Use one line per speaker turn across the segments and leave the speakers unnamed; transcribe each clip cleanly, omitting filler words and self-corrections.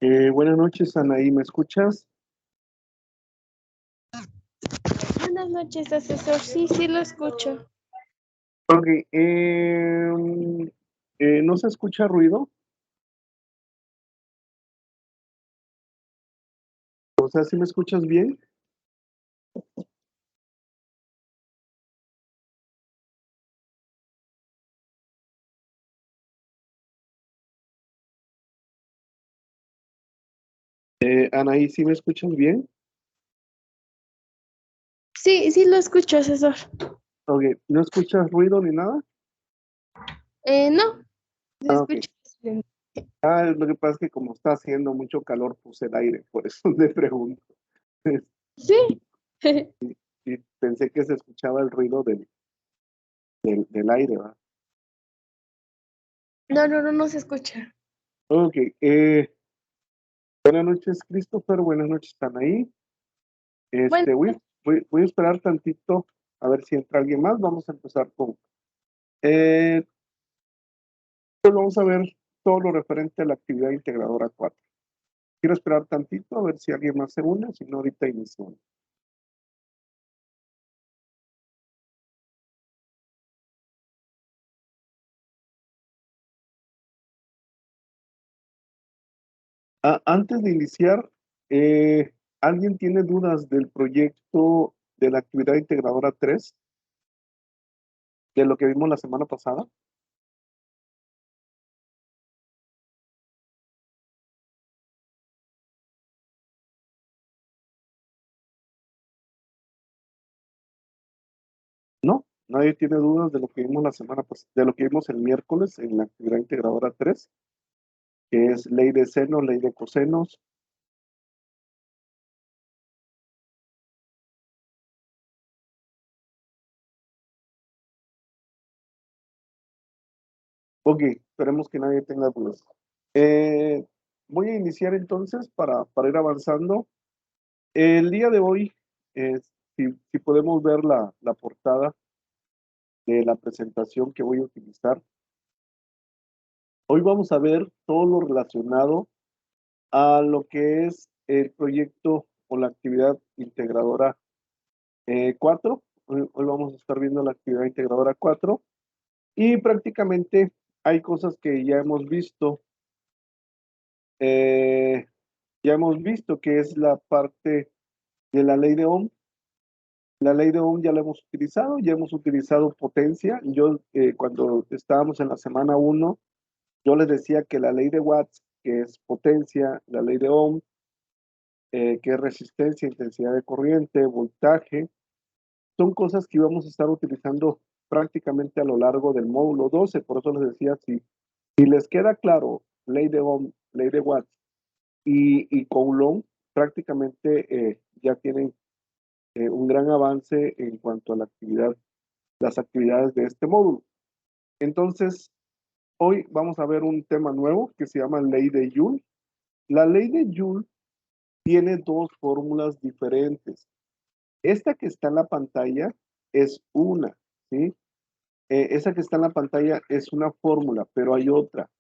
Buenas noches, Anaí, ¿me escuchas?
Buenas noches, asesor. Sí, lo escucho.
Ok, ¿no se escucha ruido? O sea, ¿sí me escuchas bien? Anaí, ¿sí me escuchas bien?
Sí, lo escucho, asesor.
Ok, ¿no escuchas ruido ni nada?
No, se
Ah, ok.
escucha bien.
Lo que pasa es que como está haciendo mucho calor, puse el aire, por eso le pregunto.
Sí.
Y pensé que se escuchaba el ruido del aire, ¿va?
No se escucha.
Ok, buenas noches, Christopher, buenas noches, Anaí.
Bueno,
Voy a esperar tantito a ver si entra alguien más. Vamos a empezar con... Eh, pues vamos a ver todo lo referente a la actividad integradora 4. Quiero esperar tantito a ver si alguien más se une, si no ahorita iniciamos. Antes de iniciar, ¿alguien tiene dudas del proyecto de la actividad integradora 3, de lo que vimos la semana pasada? No, nadie tiene dudas de lo que vimos la semana pasada, de lo que vimos el miércoles en la actividad integradora 3, que es ley de seno, ley de cosenos. Ok, esperemos que nadie tenga dudas. Eh, Voy a iniciar entonces para ir avanzando. El día de hoy, eh, si podemos ver la portada de la presentación que voy a utilizar, hoy vamos a ver todo lo relacionado a lo que es el proyecto o la actividad integradora 4. Hoy vamos a estar viendo la actividad integradora 4 y prácticamente hay cosas que eh, ya hemos visto que es la parte de la ley de Ohm. La ley de Ohm ya la hemos utilizado, ya hemos utilizado potencia. Yo, cuando estábamos en la semana 1, yo les decía que la ley de Watts, que es potencia, la ley de Ohm, que es resistencia, intensidad de corriente, voltaje, son cosas que íbamos a estar utilizando prácticamente a lo largo del módulo 12. Por eso les decía, si les queda claro ley de Ohm, ley de Watts y Coulomb, prácticamente ya tienen un gran avance en cuanto a las actividades de este módulo. Entonces, hoy vamos a ver un tema nuevo que se llama ley de Joule. La ley de Joule tiene dos fórmulas diferentes. Esta que está en la pantalla es una, ¿sí? Esa que está en la pantalla es una fórmula, pero hay otra.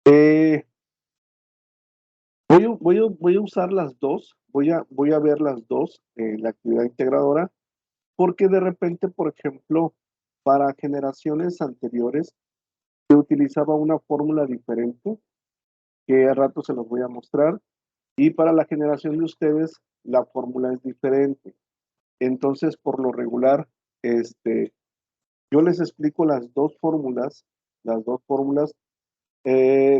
Eh, voy a usar las dos, voy a ver las dos en la actividad integradora, porque de repente, por ejemplo, para generaciones anteriores se utilizaba una fórmula diferente, que a rato se los voy a mostrar, y para la generación de ustedes la fórmula es diferente. Entonces, por lo regular, yo les explico las dos fórmulas.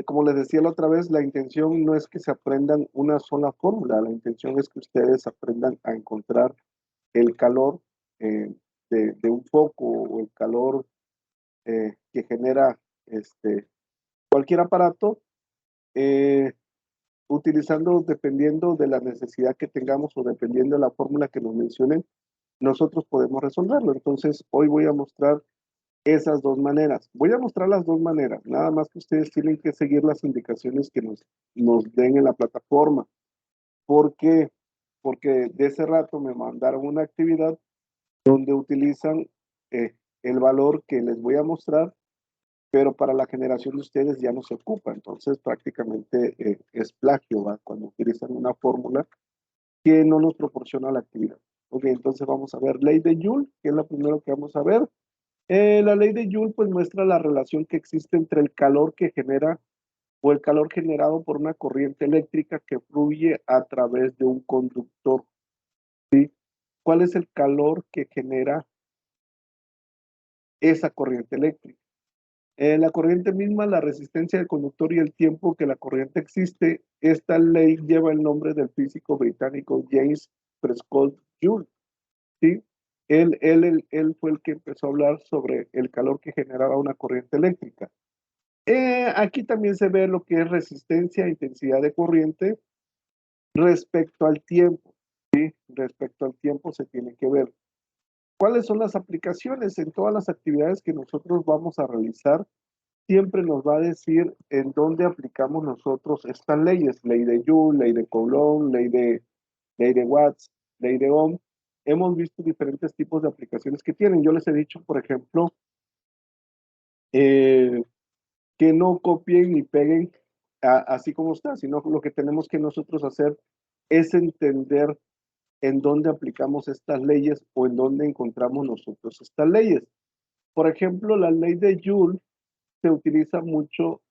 Como les decía la otra vez, la intención no es que se aprendan una sola fórmula, la intención es que ustedes aprendan a encontrar el calor eh, de un foco o el calor que genera cualquier aparato, eh, utilizando, dependiendo de la necesidad que tengamos o dependiendo de la fórmula que nos mencionen, nosotros podemos resolverlo. Entonces, hoy voy a mostrar esas dos maneras. Voy a mostrar las dos maneras, nada más que ustedes tienen que seguir las indicaciones que nos den en la plataforma. ¿Por qué? Porque de ese rato me mandaron una actividad donde utilizan el valor que les voy a mostrar pero para la generación de ustedes ya no se ocupa, entonces prácticamente es plagio, ¿va? Cuando utilizan una fórmula que no nos proporciona la actividad. Ok, entonces vamos a ver ley de Joule, que es la primera que vamos a ver. La ley de Joule pues muestra la relación que existe entre el calor que genera o el calor generado por una corriente eléctrica que fluye a través de un conductor. ¿Sí? ¿Cuál es el calor que genera esa corriente eléctrica? La corriente misma, la resistencia del conductor y el tiempo que la corriente existe. Esta ley lleva el nombre del físico británico James Prescott Joule. ¿Sí? Él fue el que empezó a hablar sobre el calor que generaba una corriente eléctrica. Aquí también se ve lo que es resistencia e intensidad de corriente respecto al tiempo. ¿Sí? Respecto al tiempo se tiene que ver. ¿Cuáles son las aplicaciones? En todas las actividades que nosotros vamos a realizar, siempre nos va a decir en dónde aplicamos nosotros estas leyes. Ley de Joule, ley de Coulomb, ley de Watts, ley de Ohm. Hemos visto diferentes tipos de aplicaciones que tienen. Yo les he dicho, por ejemplo, que no copien ni peguen así como está, sino lo que tenemos que nosotros hacer es entender en dónde aplicamos estas leyes o en dónde encontramos nosotros estas leyes. Por ejemplo, la ley de Joule se utiliza mucho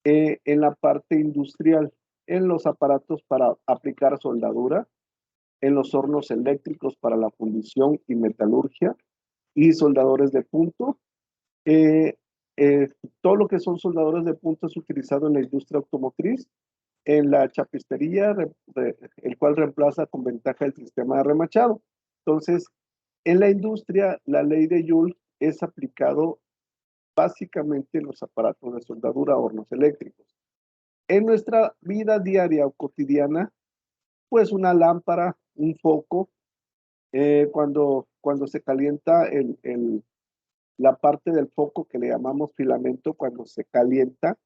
en la parte industrial, en los aparatos para aplicar soldadura, en los hornos eléctricos para la fundición y metalurgia y soldadores de punto. Eh, Todo lo que son soldadores de punto es utilizado en la industria automotriz, en la chapistería, el cual reemplaza con ventaja el sistema de remachado. Entonces, en la industria, la ley de Joule es aplicado básicamente en los aparatos de soldadura, hornos eléctricos. En nuestra vida diaria o cotidiana, pues una lámpara, un foco, cuando se calienta la parte del foco que le llamamos filamento, cuando se calienta,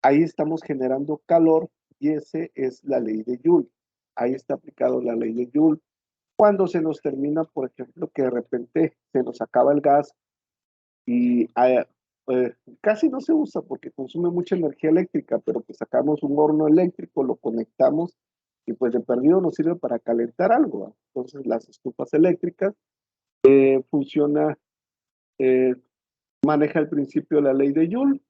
ahí estamos generando calor y ese es la ley de Joule. Ahí está aplicado la ley de Joule. Cuando se nos termina, por ejemplo, que de repente se nos acaba el gas y casi no se usa porque consume mucha energía eléctrica, pero que sacamos un horno eléctrico, lo conectamos y pues de perdido nos sirve para calentar algo, ¿no? Entonces las estufas eléctricas funciona, eh, maneja el principio de la ley de Joule.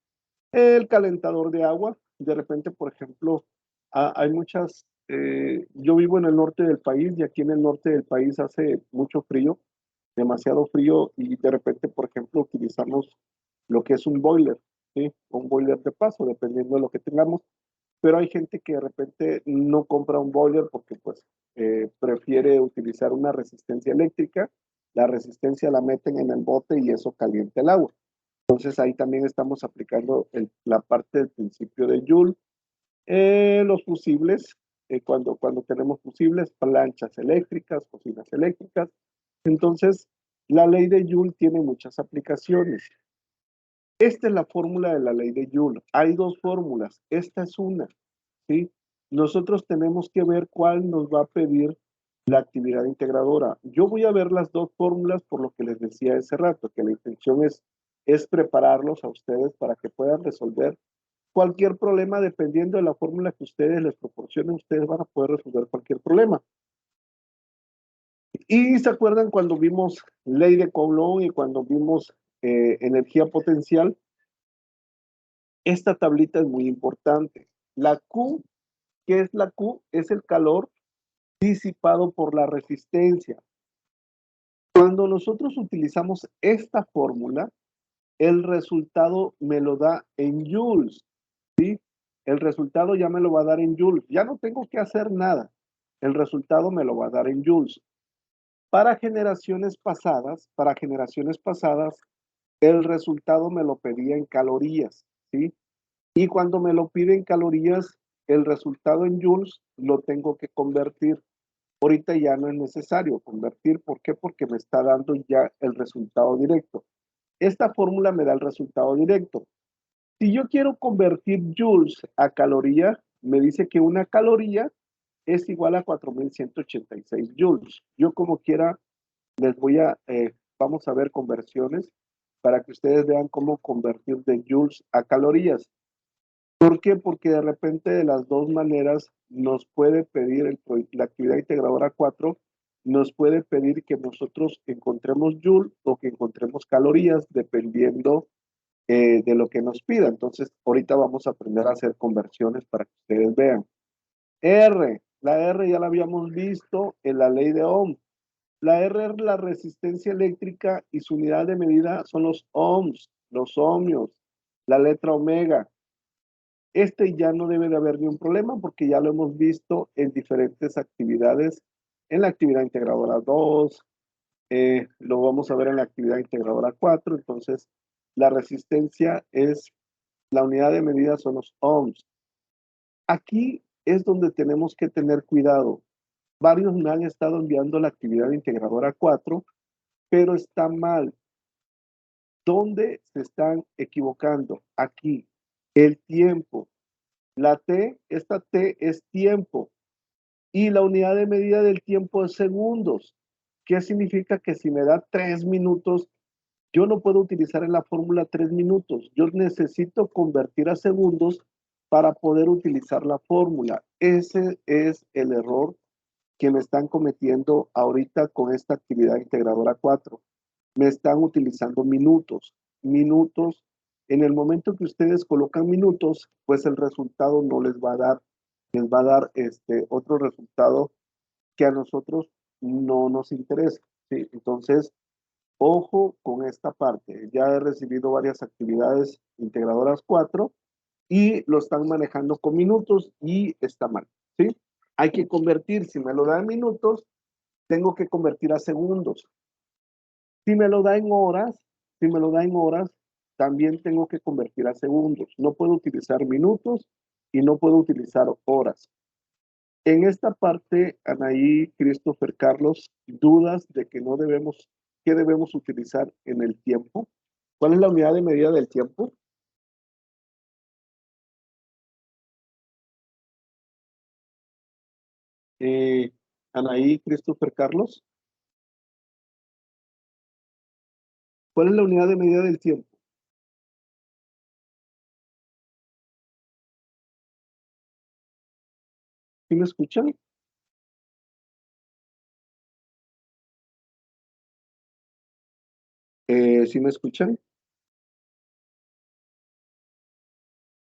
El calentador de agua, de repente, por ejemplo, hay muchas, yo vivo en el norte del país y aquí en el norte del país hace mucho frío, demasiado frío y de repente, por ejemplo, utilizamos lo que es un boiler, ¿sí? Un boiler de paso, dependiendo de lo que tengamos, pero hay gente que de repente no compra un boiler porque pues prefiere utilizar una resistencia eléctrica, la resistencia la meten en el bote y eso calienta el agua. Entonces ahí también estamos aplicando la parte del principio de Joule. Los fusibles, cuando tenemos fusibles, planchas eléctricas, cocinas eléctricas. Entonces, la ley de Joule tiene muchas aplicaciones. Esta es la fórmula de la ley de Joule. Hay dos fórmulas, esta es una, ¿sí? Nosotros tenemos que ver cuál nos va a pedir la actividad integradora. Yo voy a ver las dos fórmulas por lo que les decía hace rato, que la intención es prepararlos a ustedes para que puedan resolver cualquier problema dependiendo de la fórmula que ustedes les proporcionen, ustedes van a poder resolver cualquier problema. Y se acuerdan cuando vimos ley de Coulomb y cuando vimos energía potencial, esta tablita es muy importante. La Q, ¿qué es la Q? Es el calor disipado por la resistencia. Cuando nosotros utilizamos esta fórmula, el resultado me lo da en joules, ¿sí? El resultado ya me lo va a dar en joules. Ya no tengo que hacer nada. El resultado me lo va a dar en joules. Para generaciones pasadas, el resultado me lo pedía en calorías, ¿sí? Y cuando me lo pide en calorías, el resultado en joules lo tengo que convertir. Ahorita ya no es necesario convertir. ¿Por qué? Porque me está dando ya el resultado directo. Esta fórmula me da el resultado directo. Si yo quiero convertir joules a caloría, me dice que una caloría es igual a 4186 joules. Yo como quiera les voy a, vamos a ver conversiones. para que ustedes vean cómo convertir de joules a calorías. ¿Por qué? Porque de repente de las dos maneras nos puede pedir la actividad integradora 4, nos puede pedir que nosotros encontremos joule o que encontremos calorías dependiendo de lo que nos pida. Entonces, ahorita vamos a aprender a hacer conversiones para que ustedes vean. La R ya la habíamos visto en la ley de Ohm. La R es la resistencia eléctrica y su unidad de medida son los ohms, los ohmios, la letra omega. Este ya no debe de haber ningún problema porque ya lo hemos visto en diferentes actividades, en la actividad integradora 2, lo vamos a ver en la actividad integradora 4, entonces la resistencia es, la unidad de medida son los ohms. Aquí es donde tenemos que tener cuidado. Varios me han estado enviando la actividad integradora 4, pero está mal. ¿Dónde se están equivocando? Aquí, el tiempo. La T, esta T es tiempo y la unidad de medida del tiempo es segundos. ¿Qué significa? Que si me da 3 minutos, yo no puedo utilizar en la fórmula 3 minutos. Yo necesito convertir a segundos para poder utilizar la fórmula. Ese es el error que me están cometiendo ahorita con esta actividad integradora 4. Me están utilizando minutos. Minutos. En el momento que ustedes colocan minutos, pues el resultado no les va a dar, les va a dar otro resultado que a nosotros no nos interesa. ¿Sí? Entonces, ojo con esta parte. Ya he recibido varias actividades integradoras 4 y lo están manejando con minutos y está mal. ¿Sí? Hay que convertir, si me lo da en minutos, tengo que convertir a segundos. Si me lo da en horas, si me lo da en horas, también tengo que convertir a segundos. No puedo utilizar minutos y no puedo utilizar horas. En esta parte, Anaí, Christopher, Carlos, dudas de que no debemos, ¿qué debemos utilizar en el tiempo? ¿Cuál es la unidad de medida del tiempo? Anaí, Christopher, Carlos, ¿cuál es la unidad de medida del tiempo? ¿Sí me escuchan? ¿Sí me escuchan?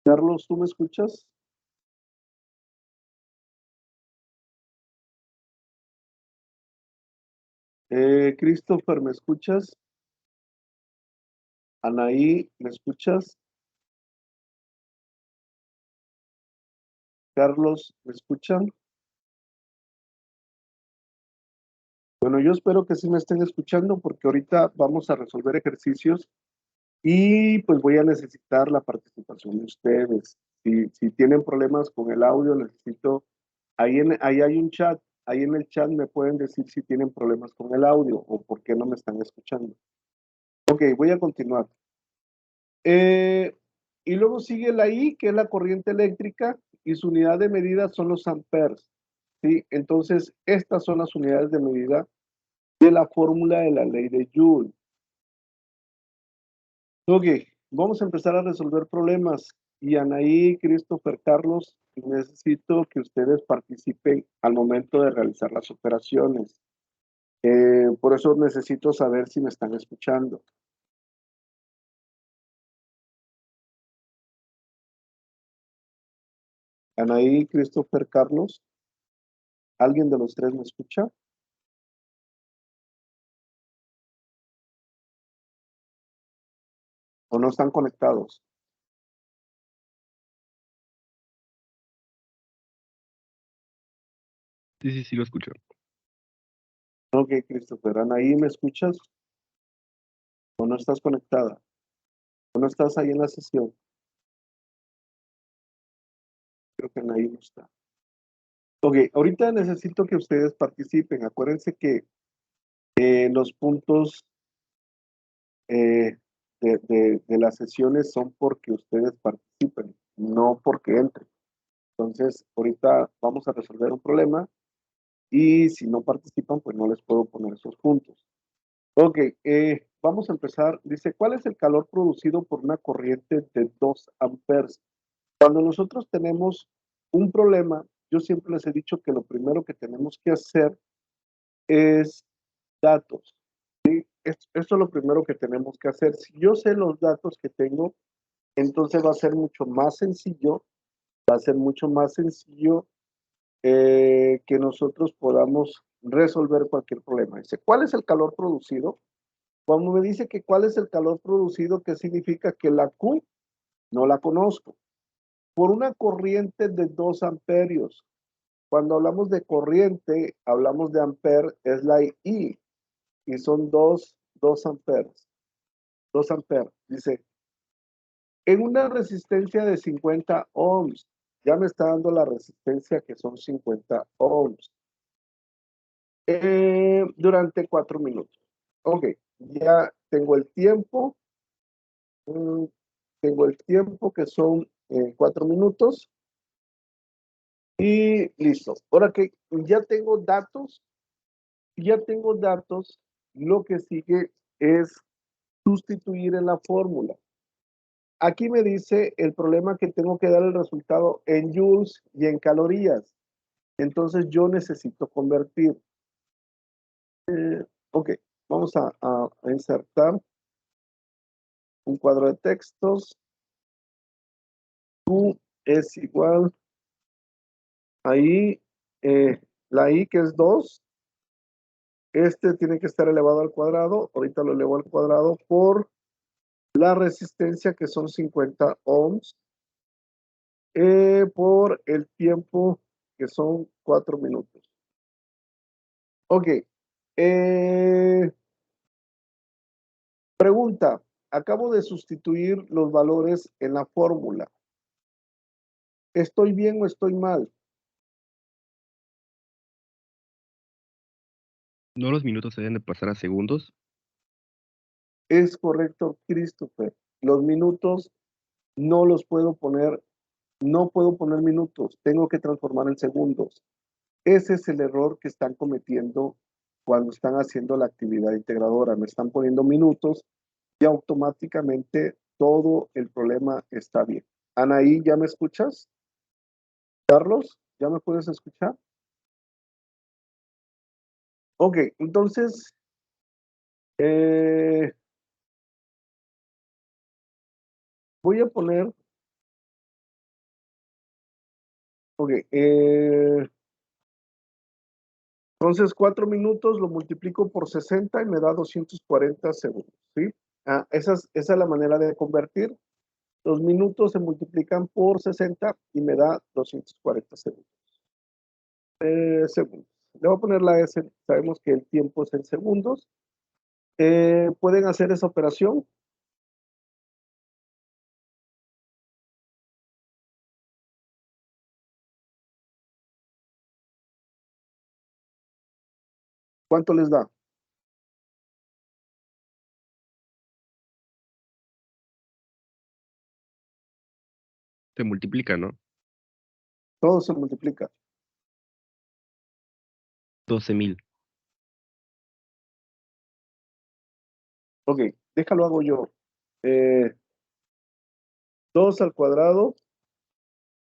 Carlos, ¿tú me escuchas? Christopher, ¿me escuchas? Anaí, ¿me escuchas? Carlos, ¿me escuchan? Bueno, yo espero que sí me estén escuchando porque ahorita vamos a resolver ejercicios y pues voy a necesitar la participación de ustedes. Si tienen problemas con el audio, necesito, ahí hay un chat, ahí en el chat me pueden decir si tienen problemas con el audio o por qué no me están escuchando. Ok, voy a continuar. Y luego sigue la I, que es la corriente eléctrica, y su unidad de medida son los amperes. ¿Sí? Entonces, estas son las unidades de medida de la fórmula de la ley de Joule. Ok, vamos a empezar a resolver problemas. Y Anaí, Christopher, Carlos, necesito que ustedes participen al momento de realizar las operaciones. Por eso necesito saber si me están escuchando. Anaí, Christopher, Carlos, ¿alguien de los tres me escucha? ¿O no están conectados?
Sí, sí, sí, lo escucho.
Ok, Christopher, Anaí, ¿me escuchas? ¿O no estás conectada? ¿O no estás ahí en la sesión? Creo que Anaí no está. Ok, ahorita necesito que ustedes participen. Acuérdense que los puntos de las sesiones son porque ustedes participen, no porque entren. Entonces, ahorita vamos a resolver un problema y si no participan, pues no les puedo poner esos puntos. Ok, vamos a empezar. Dice, ¿cuál es el calor producido por una corriente de 2 amperes? Cuando nosotros tenemos un problema, yo siempre les he dicho que lo primero que tenemos que hacer es datos. ¿Sí? Esto es lo primero que tenemos que hacer. Si yo sé los datos que tengo, entonces va a ser mucho más sencillo, que nosotros podamos resolver cualquier problema. Dice, ¿cuál es el calor producido? Cuando me dice que cuál es el calor producido, ¿qué significa? Que la Q no la conozco. Por una corriente de 2 amperios. Cuando hablamos de corriente, hablamos de amper, es la I, y son 2 amperes. 2 amperes. Dice, en una resistencia de 50 ohms, ya me está dando la resistencia que son 50 ohms. Durante 4 minutos. Ok, ya tengo el tiempo. Tengo el tiempo que son 4 minutos. Y listo. Ahora que ya tengo datos, lo que sigue es sustituir en la fórmula. Aquí me dice el problema que tengo que dar el resultado en joules y en calorías. Entonces yo necesito convertir. Ok, vamos a insertar un cuadro de textos. Q es igual ahí, la I que es 2. Este tiene que estar elevado al cuadrado. Ahorita lo elevo al cuadrado por la resistencia que son 50 ohms. Por el tiempo que son 4 minutos. Ok. Pregunta. Acabo de sustituir los valores en la fórmula. ¿Estoy bien o estoy mal?
¿No los minutos se deben de pasar a segundos?
Es correcto, Christopher. Los minutos no los puedo poner, no puedo poner minutos, tengo que transformar en segundos. Ese es el error que están cometiendo cuando están haciendo la actividad integradora. Me están poniendo minutos y automáticamente todo el problema está bien. Anaí, ¿ya me escuchas? Carlos, ¿ya me puedes escuchar? Ok, entonces, voy a poner, ok, entonces 4 minutos lo multiplico por 60 y me da 240 segundos, ¿sí? Esa es la manera de convertir. Los minutos se multiplican por 60 y me da 240 segundos. Segundos. Le voy a poner la S, sabemos que el tiempo es en segundos. ¿Pueden hacer esa operación? ¿Cuánto les da?
Se multiplica, ¿no?
Todo se multiplica.
12,000.
Ok, déjalo hago yo. 2 al cuadrado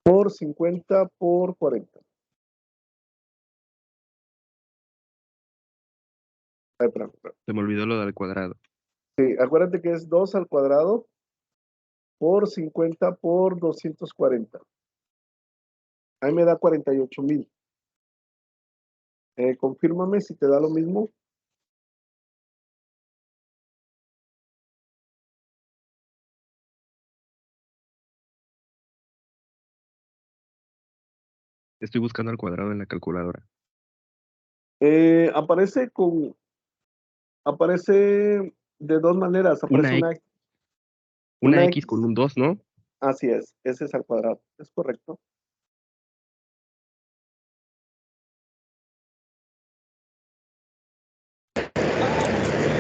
por 50 por 40. Espera.
Se me olvidó lo del cuadrado.
Sí, acuérdate que es 2 al cuadrado por 50 por 240. Ahí me da 48,000. Confírmame si te da lo mismo.
Estoy buscando al cuadrado en la calculadora.
Aparece de 2 maneras. Aparece
Una
una,
X, una
una
X
X.
con un 2, ¿no?
Así es, ese es al cuadrado. Es correcto.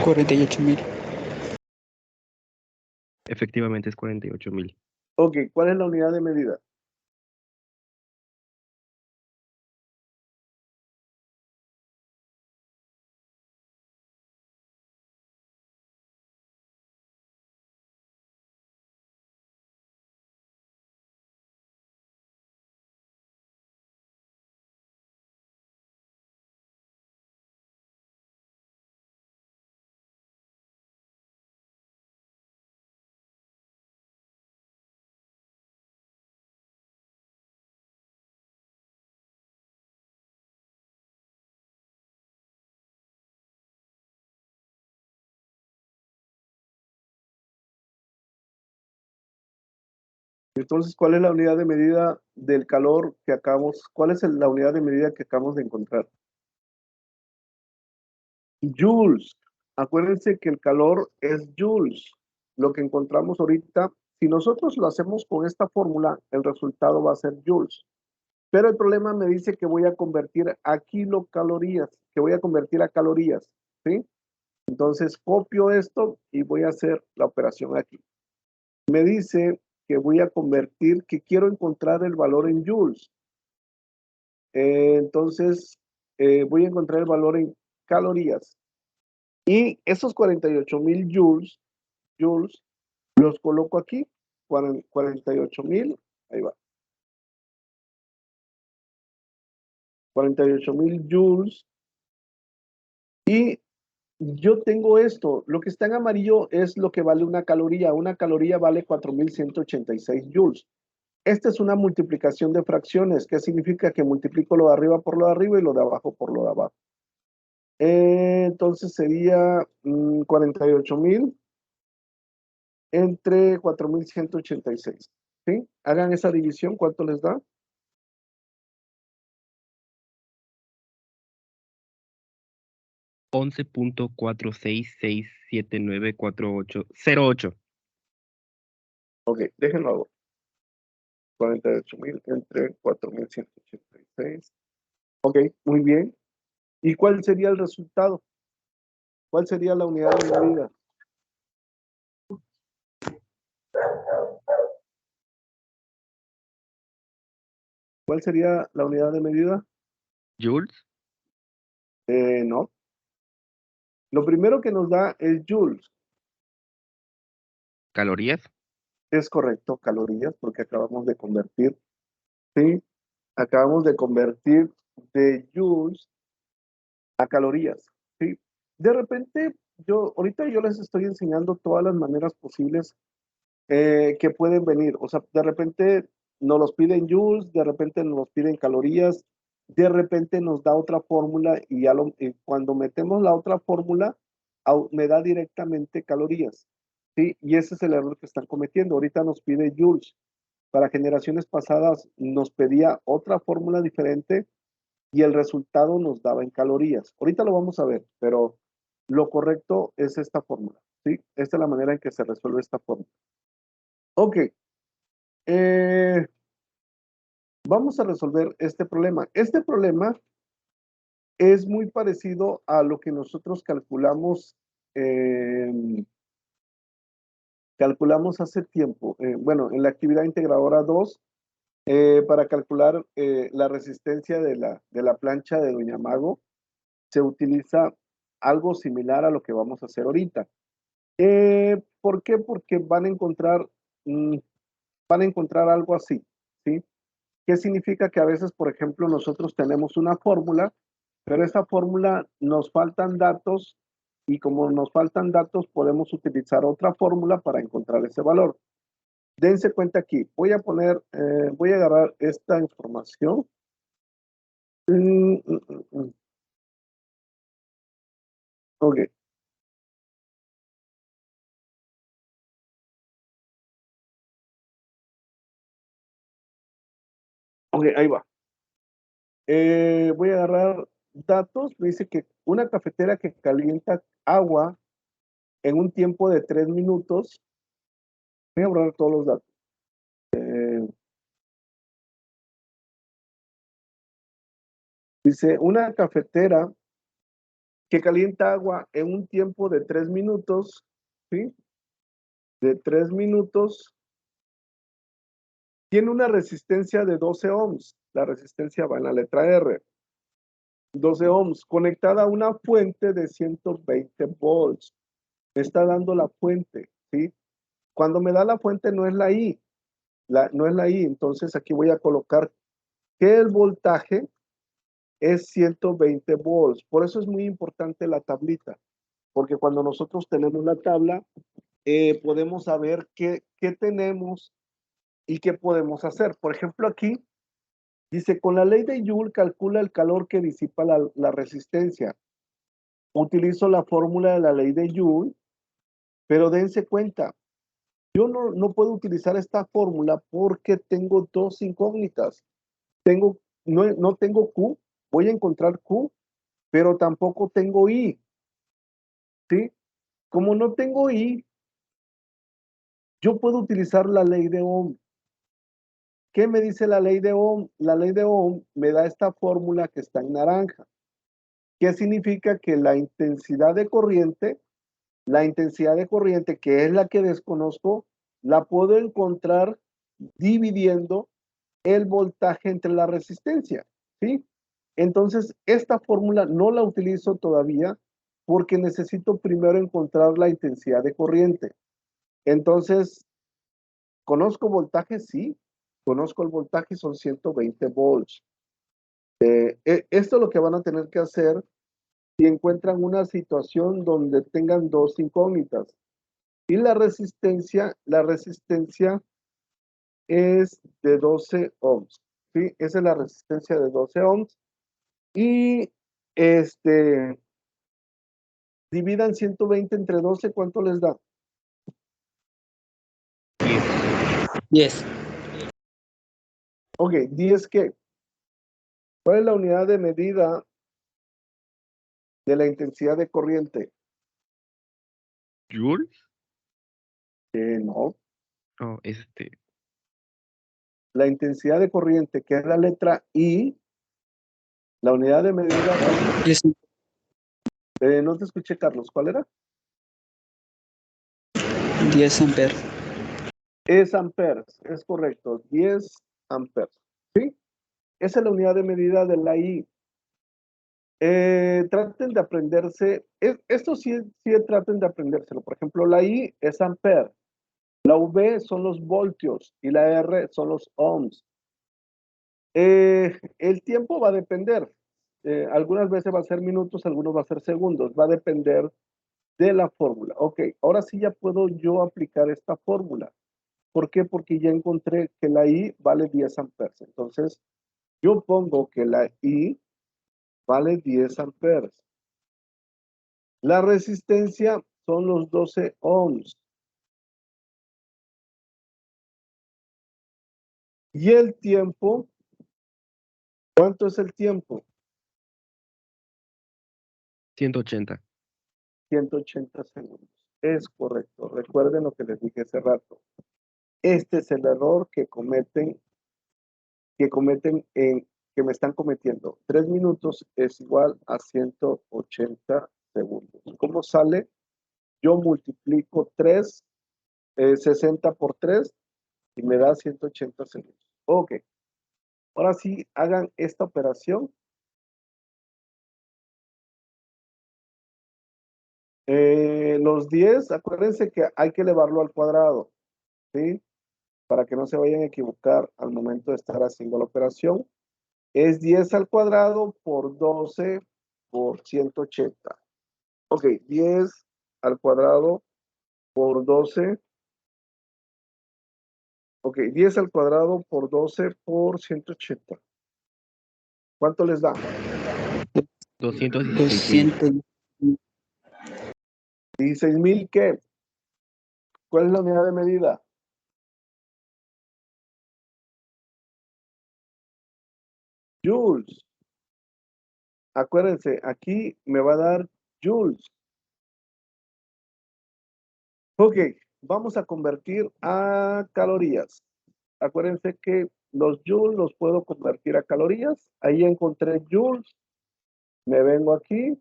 $48,000.
Efectivamente es 48,000.
Ok, ¿cuál es la unidad de medida? Entonces, ¿cuál es la unidad de medida del calor que cuál es la unidad de medida que acabamos de encontrar? Joules. Acuérdense que el calor es joules. Lo que encontramos ahorita, si nosotros lo hacemos con esta fórmula, el resultado va a ser joules. Pero el problema me dice que voy a convertir a kilocalorías, que voy a convertir a calorías, ¿sí? Entonces copio esto y voy a hacer la operación aquí. Me dice que voy a convertir, que quiero encontrar el valor en joules. Entonces voy a encontrar el valor en calorías. Y esos 48,000 joules, los coloco aquí, 48,000, ahí va. 48,000 joules. Y yo tengo esto, lo que está en amarillo es lo que vale una caloría. Una caloría vale 4,186 joules. Esta es una multiplicación de fracciones, que significa que multiplico lo de arriba por lo de arriba y lo de abajo por lo de abajo. Entonces sería 48,000 entre 4,186. ¿Sí? Hagan esa división, ¿cuánto les da?
11.46679480.
Ok, déjenlo hago. 48,000 entre 4,186. Ok, muy bien. ¿Y cuál sería el resultado? ¿Cuál sería la unidad de medida? ¿Cuál sería la unidad de medida?
¿Joules?
No. Lo primero que nos da es joules.
¿Calorías?
Es correcto, calorías, porque acabamos de convertir, ¿sí? Acabamos de convertir de joules a calorías, ¿sí? De repente, ahorita yo les estoy enseñando todas las maneras posibles que pueden venir. O sea, de repente nos los piden joules, de repente nos los piden calorías, de repente nos da otra fórmula y cuando metemos la otra fórmula, me da directamente calorías, ¿sí? Y ese es el error que están cometiendo. Ahorita nos pide joules. Para generaciones pasadas nos pedía otra fórmula diferente y el resultado nos daba en calorías. Ahorita lo vamos a ver, pero lo correcto es esta fórmula, ¿sí? Esta es la manera en que se resuelve esta fórmula. Ok, vamos a resolver este problema. Este problema es muy parecido a lo que nosotros calculamos hace tiempo. Bueno, en la actividad integradora 2, para calcular la resistencia de la plancha de Doña Mago, se utiliza algo similar a lo que vamos a hacer ahorita. ¿Por qué? Porque van a encontrar algo así, ¿sí? ¿Qué significa? Que a veces, por ejemplo, nosotros tenemos una fórmula, pero esa fórmula nos faltan datos y como nos faltan datos podemos utilizar otra fórmula para encontrar ese valor. Dense cuenta aquí, voy a agarrar esta información. Ok. Ok, ahí va. Voy a agarrar datos. Me dice que una cafetera que calienta agua en un tiempo de 3 minutos. Voy a borrar todos los datos. Dice, una cafetera que calienta agua en un tiempo de 3 minutos, ¿sí? De 3 minutos, tiene una resistencia de 12 ohms. La resistencia va en la letra R. 12 ohms, conectada a una fuente de 120 volts. Me está dando la fuente, ¿sí? Cuando me da la fuente no es la I, no es la I, entonces aquí voy a colocar que el voltaje es 120 volts. Por eso es muy importante la tablita, porque cuando nosotros tenemos la tabla, podemos saber qué tenemos y qué podemos hacer. Por ejemplo, aquí dice, con la ley de Joule calcula el calor que disipa la resistencia. Utilizo la fórmula de la ley de Joule, pero dense cuenta, Yo no puedo utilizar esta fórmula porque tengo dos incógnitas. No tengo Q, voy a encontrar Q, pero tampoco tengo I. ¿Sí? Como no tengo I, yo puedo utilizar la ley de Ohm. ¿Qué me dice la ley de Ohm? La ley de Ohm me da esta fórmula que está en naranja. ¿Qué significa? Que la intensidad de corriente, que es la que desconozco, la puedo encontrar dividiendo el voltaje entre la resistencia, ¿sí? Entonces, esta fórmula no la utilizo todavía porque necesito primero encontrar la intensidad de corriente. Entonces, ¿conozco voltaje? Sí, conozco el voltaje, son 120 volts. Esto es lo que van a tener que hacer si encuentran una situación donde tengan dos incógnitas. Y la resistencia es de 12 ohms. ¿Sí? Esa es la resistencia de 12 ohms. Y dividan 120 entre 12, ¿cuánto les da?
10.
Ok, 10 ¿qué? ¿Cuál es la unidad de medida de la intensidad de corriente?
¿Joule?
No.
No,
La intensidad de corriente, que es la letra I, la unidad de medida. No te escuché, Carlos. ¿Cuál era?
10 amperes.
Es amperes, es correcto. 10 amperes. ¿Sí? Esa es la unidad de medida de la I. Traten de aprenderse, esto sí traten de aprendérselo. Por ejemplo, la I es ampere, la V son los voltios y la R son los ohms. El tiempo va a depender. Algunas veces va a ser minutos, algunos va a ser segundos. Va a depender de la fórmula. Ok, ahora sí ya puedo yo aplicar esta fórmula. ¿Por qué? Porque ya encontré que la I vale 10 amperes. Entonces, yo pongo que la I vale 10 amperes. La resistencia son los 12 ohms. Y el tiempo, ¿cuánto es el tiempo?
180.
180 segundos. Es correcto. Recuerden lo que les dije hace rato. Este es el error que me están cometiendo. 3 minutos es igual a 180 segundos. ¿Cómo sale? Yo multiplico 60 por 3 y me da 180 segundos. Ok. Ahora sí, hagan esta operación. Los 10, acuérdense que hay que elevarlo al cuadrado, ¿sí? Para que no se vayan a equivocar al momento de estar haciendo la operación. Es 10 al cuadrado por 12 por 180. Ok, 10 al cuadrado por 12. Ok, 10 al cuadrado por 12 por 180. ¿Cuánto les da?
216,000.
200.
16,000, ¿qué? ¿Cuál es la unidad de medida? Joules. Acuérdense, aquí me va a dar joules. Ok, vamos a convertir a calorías. Acuérdense que los joules los puedo convertir a calorías. Ahí encontré joules. Me vengo aquí.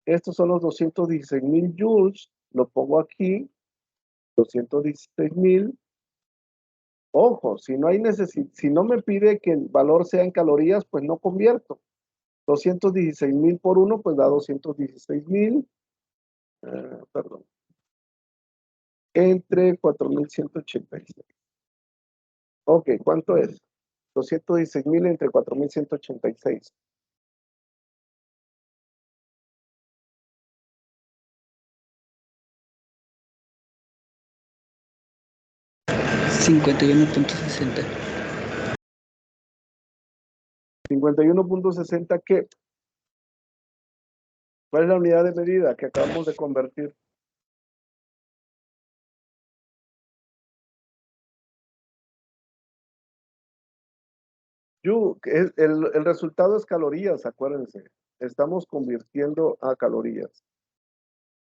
Estos son los 216,000 joules. Lo pongo aquí. 216,000. Ojo, si no me pide que el valor sea en calorías, pues no convierto. 216,000 por 1, pues da 216,000. Perdón. Entre 4,186. Ok, ¿cuánto es? 216,000 entre 4,186.
51.60.
51.60, ¿qué? ¿Cuál es la unidad de medida que acabamos de convertir? El resultado es calorías, acuérdense. Estamos convirtiendo a calorías.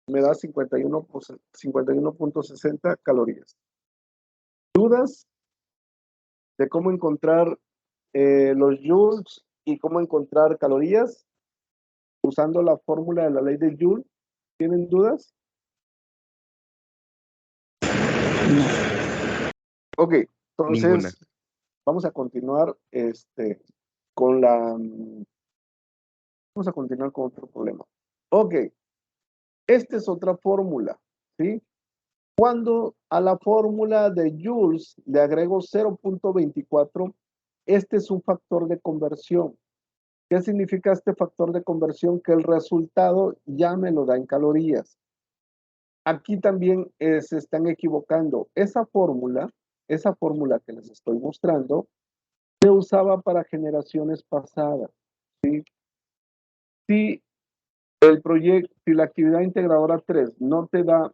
Me da 51.60 calorías. ¿Dudas de cómo encontrar los joules y cómo encontrar calorías usando la fórmula de la ley de Joule? ¿Tienen dudas?
No.
Ok,
Ninguna.
entonces vamos a continuar con la... Vamos a continuar con otro problema. Ok, esta es otra fórmula, ¿sí? Cuando a la fórmula de joules le agrego 0.24, este es un factor de conversión. ¿Qué significa este factor de conversión? Que el resultado ya me lo da en calorías. Aquí también se están equivocando. Esa fórmula que les estoy mostrando, se usaba para generaciones pasadas, ¿sí? Si el proyecto, si la actividad integradora 3 no te da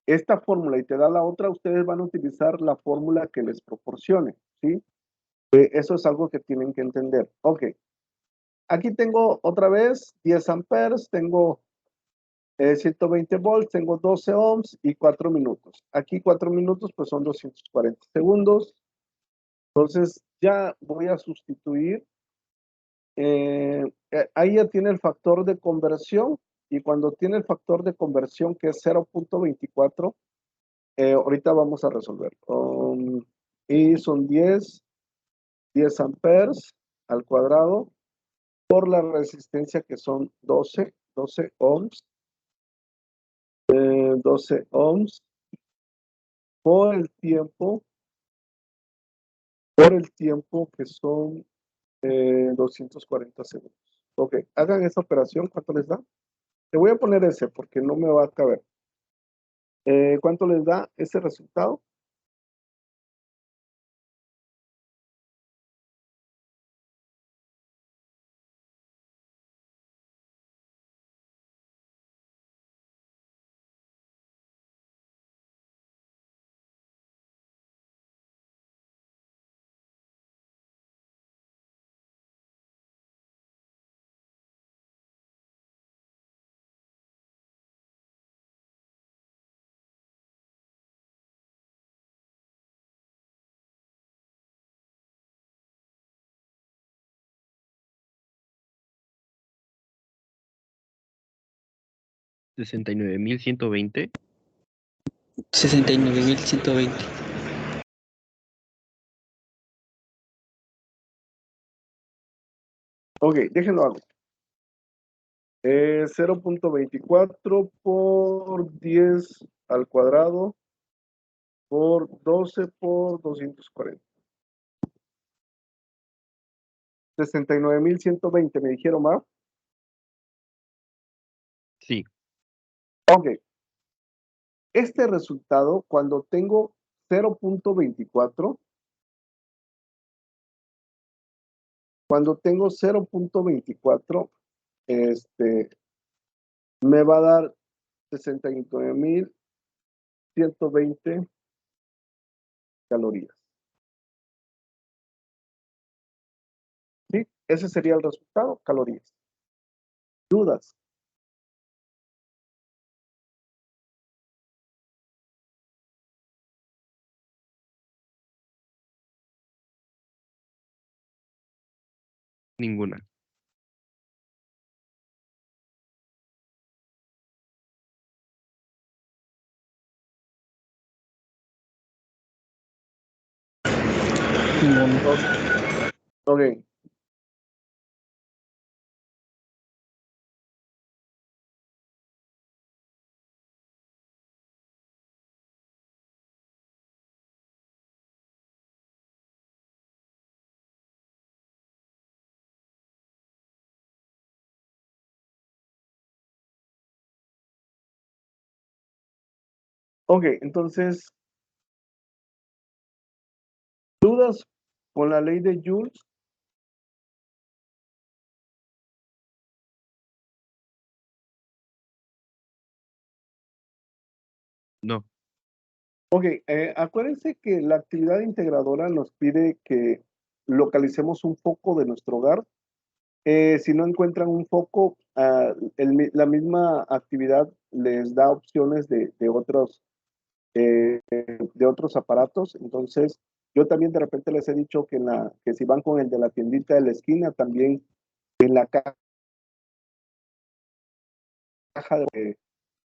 esta fórmula y te da la otra, ustedes van a utilizar la fórmula que les proporcione, ¿sí? Eso es algo que tienen que entender. Ok. Aquí tengo otra vez 10 amperes, tengo 120 volts, tengo 12 ohms y 4 minutos. Aquí 4 minutos pues son 240 segundos. Entonces ya voy a sustituir. Ahí ya tiene el factor de conversión y cuando tiene el factor de conversión que es 0.24, ahorita vamos a resolver. Y son 10 amperes al cuadrado por la resistencia que son 12 ohms. 12 ohms por el tiempo que son 240 segundos. Ok, hagan esa operación, ¿cuánto les da? Te voy a poner ese porque no me va a caber. ¿Cuánto les da ese resultado?
$69,120.
69.120.
Ok, déjenlo hago. 0.24 por 10 al cuadrado por 12 por 240. 69.120, me dijeron, ¿va?
Sí,
Ok. Este resultado, cuando tengo 0.24, me va a dar 69.120 calorías. ¿Sí? Ese sería el resultado, calorías. ¿Dudas?
ninguna.
Ninguno.
Ok. Ok, entonces, ¿dudas con la ley de Joules?
No.
Ok, acuérdense que la actividad integradora nos pide que localicemos un foco de nuestro hogar. Si no encuentran un foco, la misma actividad les da opciones de otros aparatos. Entonces, yo también de repente les he dicho que si van con el de la tiendita de la esquina, también en la caja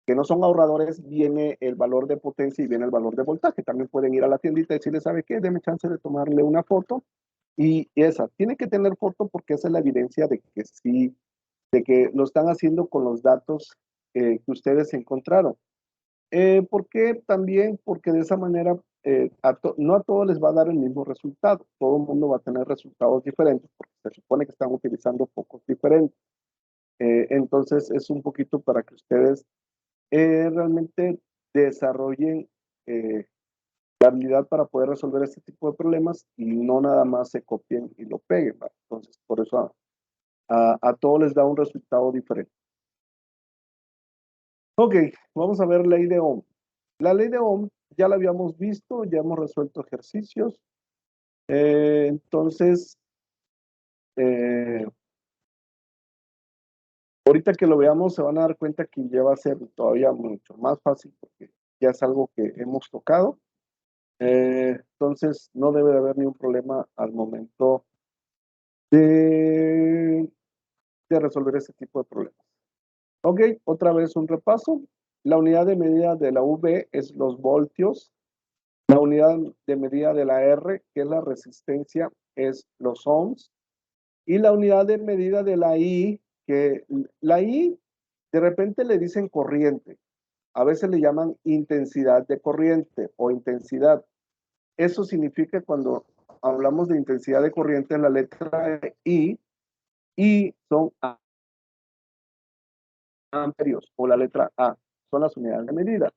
que no son ahorradores, viene el valor de potencia y viene el valor de voltaje. También pueden ir a la tiendita y decirle, ¿sabe qué? Deme chance de tomarle una foto. Y esa, tiene que tener foto porque esa es la evidencia de que sí, de que lo están haciendo con los datos que ustedes encontraron. ¿Por qué? También porque de esa manera no a todos les va a dar el mismo resultado. Todo el mundo va a tener resultados diferentes porque se supone que están utilizando focos diferentes. Entonces es un poquito para que ustedes realmente desarrollen la habilidad para poder resolver este tipo de problemas y no nada más se copien y lo peguen, ¿va? Entonces, por eso a todos les da un resultado diferente. Ok, vamos a ver ley de Ohm. La ley de Ohm ya la habíamos visto, ya hemos resuelto ejercicios. Entonces, ahorita que lo veamos se van a dar cuenta que ya va a ser todavía mucho más fácil porque ya es algo que hemos tocado. Entonces, no debe de haber ningún problema al momento de, de resolver ese tipo de problemas. Ok, otra vez un repaso. La unidad de medida de la V es los voltios. La unidad de medida de la R, que es la resistencia, es los ohms. Y la unidad de medida de la I, que la I de repente le dicen corriente. A veces le llaman intensidad de corriente o intensidad. Eso significa cuando hablamos de intensidad de corriente en la letra I, y son amperios, o la letra A, son las unidades de medida.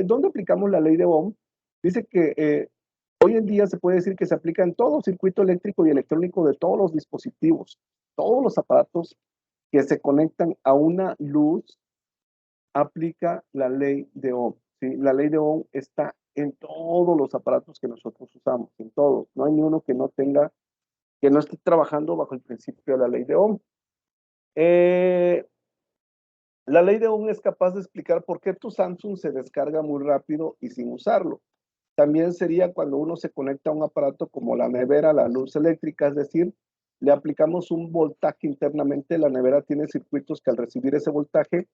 ¿Dónde aplicamos la ley de Ohm? Dice que hoy en día se puede decir que se aplica en todo circuito eléctrico y electrónico de todos los dispositivos, todos los aparatos que se conectan a una luz, aplica la ley de Ohm. ¿Sí? La ley de Ohm está en todos los aparatos que nosotros usamos, en todos. No hay ni uno que no esté trabajando bajo el principio de la ley de Ohm. La ley de Ohm es capaz de explicar por qué tu Samsung se descarga muy rápido y sin usarlo. También sería cuando uno se conecta a un aparato como la nevera, la luz eléctrica, es decir, le aplicamos un voltaje internamente, la nevera tiene circuitos que al recibir ese voltaje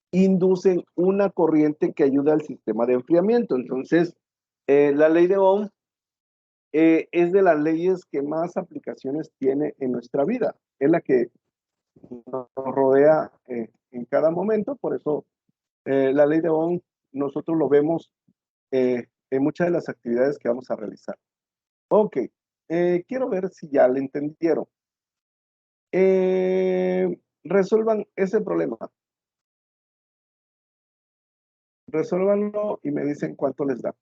inducen una corriente que ayuda al sistema de enfriamiento. Entonces, la ley de Ohm es de las leyes que más aplicaciones tiene en nuestra vida. Es la que nos rodea en cada momento, por eso la ley de Ohm nosotros lo vemos en muchas de las actividades que vamos a realizar. Ok, quiero ver si ya le entendieron. Resuelvan ese problema. Resuélvanlo y me dicen cuánto les da.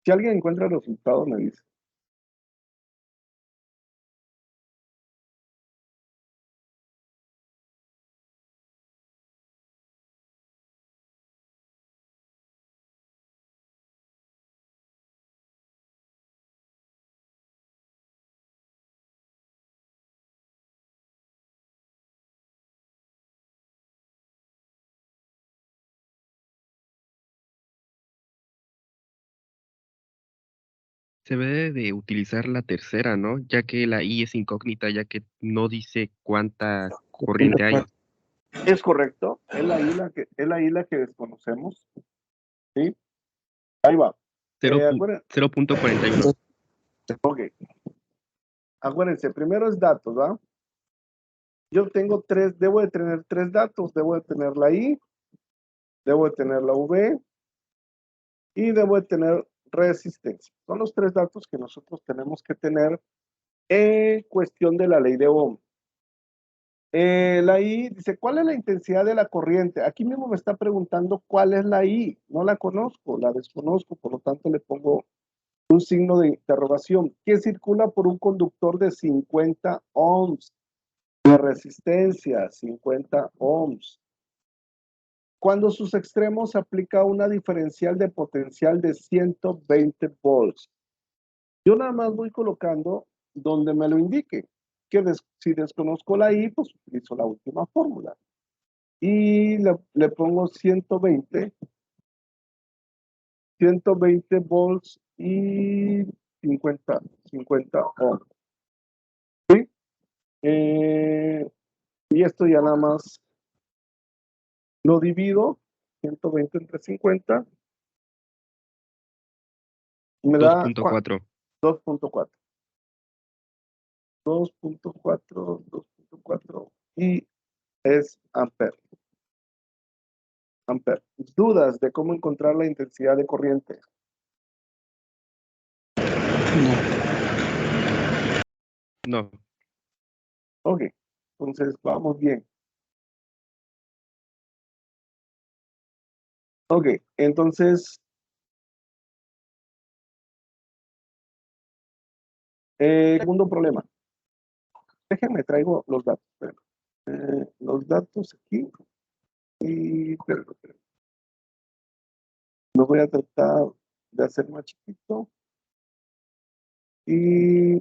Si alguien encuentra el resultado, me dice.
Se debe de utilizar la tercera, ¿no? Ya que la I es incógnita, ya que no dice cuánta corriente hay.
Es correcto, es la isla que desconocemos. ¿Sí? Ahí va. Acuérdense,
0.41.
ok. Acuérdense, primero es datos, ¿va? Yo tengo debo de tener tres datos. Debo de tener la I, debo de tener la V y debo de tener resistencia. Son los tres datos que nosotros tenemos que tener Cuestión de la ley de Ohm. La I dice, ¿cuál es la intensidad de la corriente? Aquí mismo me está preguntando cuál es la I. No la conozco, la desconozco, por lo tanto le pongo un signo de interrogación. ¿Qué circula por un conductor de 50 ohms de resistencia? 50 ohms. Cuando sus extremos se aplica una diferencial de potencial de 120 volts. Yo nada más voy colocando donde me lo indique. Si desconozco la I, pues utilizo la última fórmula. Y le pongo 120 volts y 50 ohms. ¿Sí? Y esto ya nada más lo divido, 120 entre 50, me da
2.4.
2.4. 2.4 y es amper. Dudas de cómo encontrar la intensidad de corriente.
No.
Ok, entonces vamos bien. Ok, entonces segundo problema. Déjenme traigo los datos. Los datos aquí y lo voy a tratar de hacer más chiquito y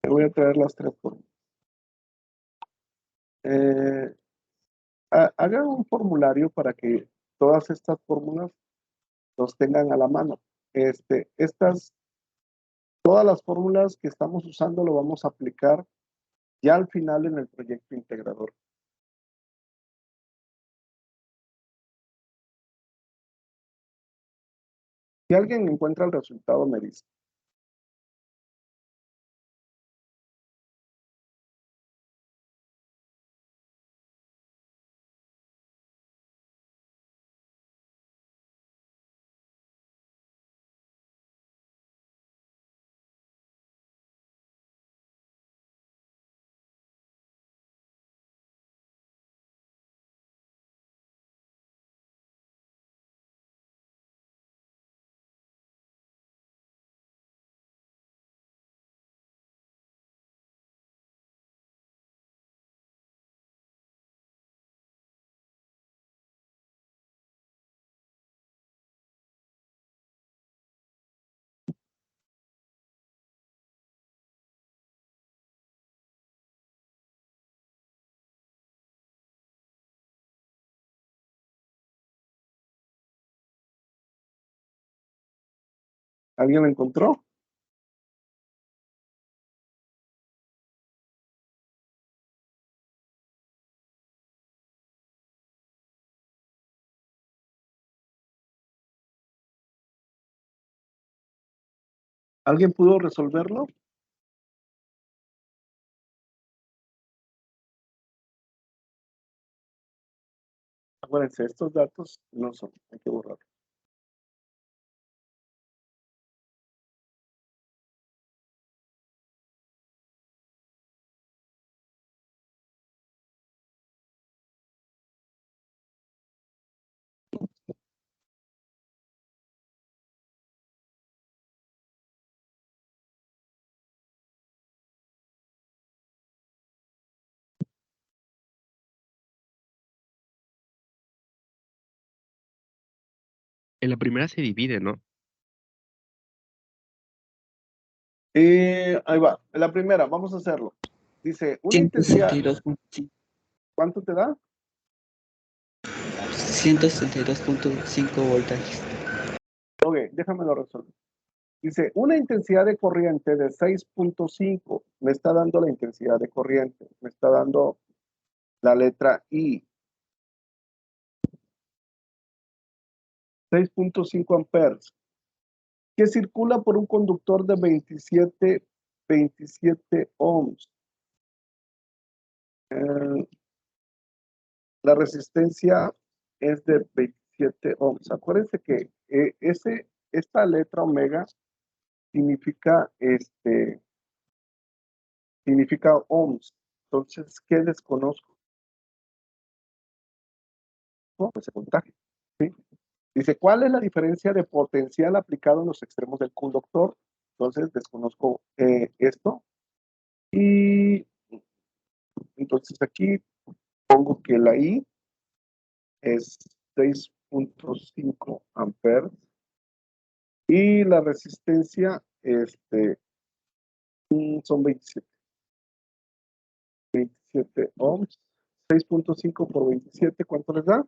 me voy a traer las tres fórmulas. Hagan un formulario para que todas estas fórmulas los tengan a la mano. Todas las fórmulas que estamos usando lo vamos a aplicar ya al final en el proyecto integrador. Si alguien encuentra el resultado, me dice. ¿Alguien lo encontró? ¿Alguien pudo resolverlo? Acuérdense, estos datos no son, hay que borrarlos.
En la primera se divide, ¿no?
Ahí va, la primera, vamos a hacerlo. Dice, una intensidad,
162.5
¿cuánto te da?
162.5 voltajes.
Ok, déjame lo resolver. Dice, una intensidad de corriente de 6.5, me está dando la intensidad de corriente, me está dando la letra I. 6.5 amperes, que circula por un conductor de 27 ohms. La resistencia es de 27 ohms. Acuérdense que ese esta letra omega significa, significa ohms. Entonces, ¿qué desconozco? Pues el voltaje, ¿sí? Dice, ¿cuál es la diferencia de potencial aplicado en los extremos del conductor? Entonces, desconozco esto. Y entonces aquí pongo que la I es 6.5 amperes y la resistencia son 27 ohms. 6.5 por 27, ¿cuánto les da?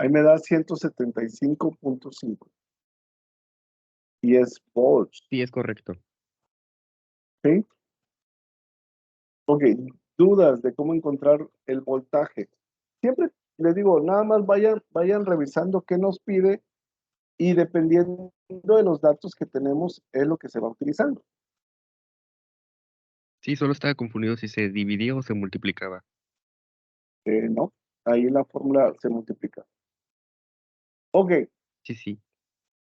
Ahí me da 175.5 y es volts,
Sí, es correcto.
¿sí? Ok, dudas de cómo encontrar el voltaje. Siempre les digo, nada más vayan revisando qué nos pide y dependiendo de los datos que tenemos es lo que se va utilizando.
Sí, solo estaba confundido si se dividía o se multiplicaba.
No, ahí la fórmula se multiplica. Ok,
Sí, sí.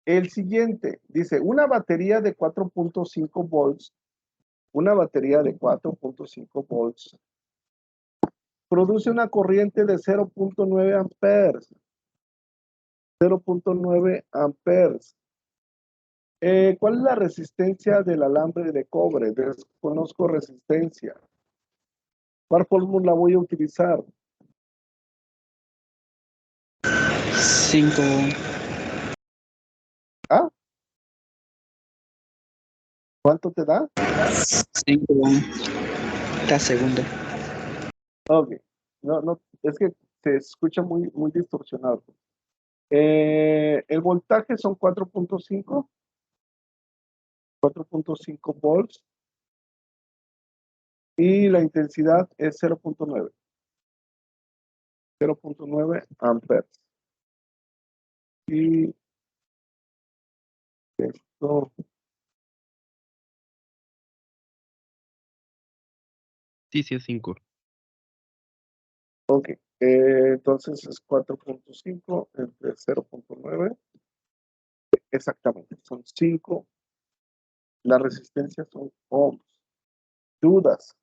el siguiente dice, una batería de 4.5 volts, una batería de 4.5 volts produce una corriente de 0.9 amperes. 0.9 amperes. ¿Cuál es la resistencia del alambre de cobre? Desconozco resistencia. ¿Cuál fórmula voy a utilizar?
5
¿Ah? ¿Cuánto te da?
5 la segunda.
Ok. No, es que se escucha muy distorsionado. El voltaje son 4.5 volts y la intensidad es 0.9 amperes. Y esto,
Sí, sí, es 5.
ok, entonces es 4.5 entre 0.9, exactamente, son 5. La resistencia son ohms. Dudas.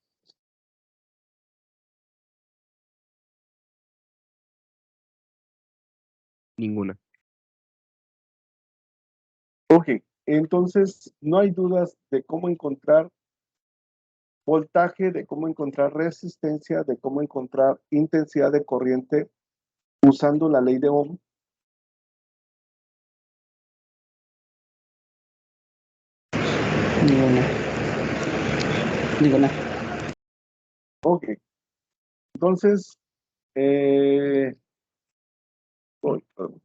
Ninguna.
Ok, entonces no hay dudas de cómo encontrar voltaje, de cómo encontrar resistencia, de cómo encontrar intensidad de corriente usando la ley de Ohm.
Ninguna.
Ok, entonces, eh, oh, oh,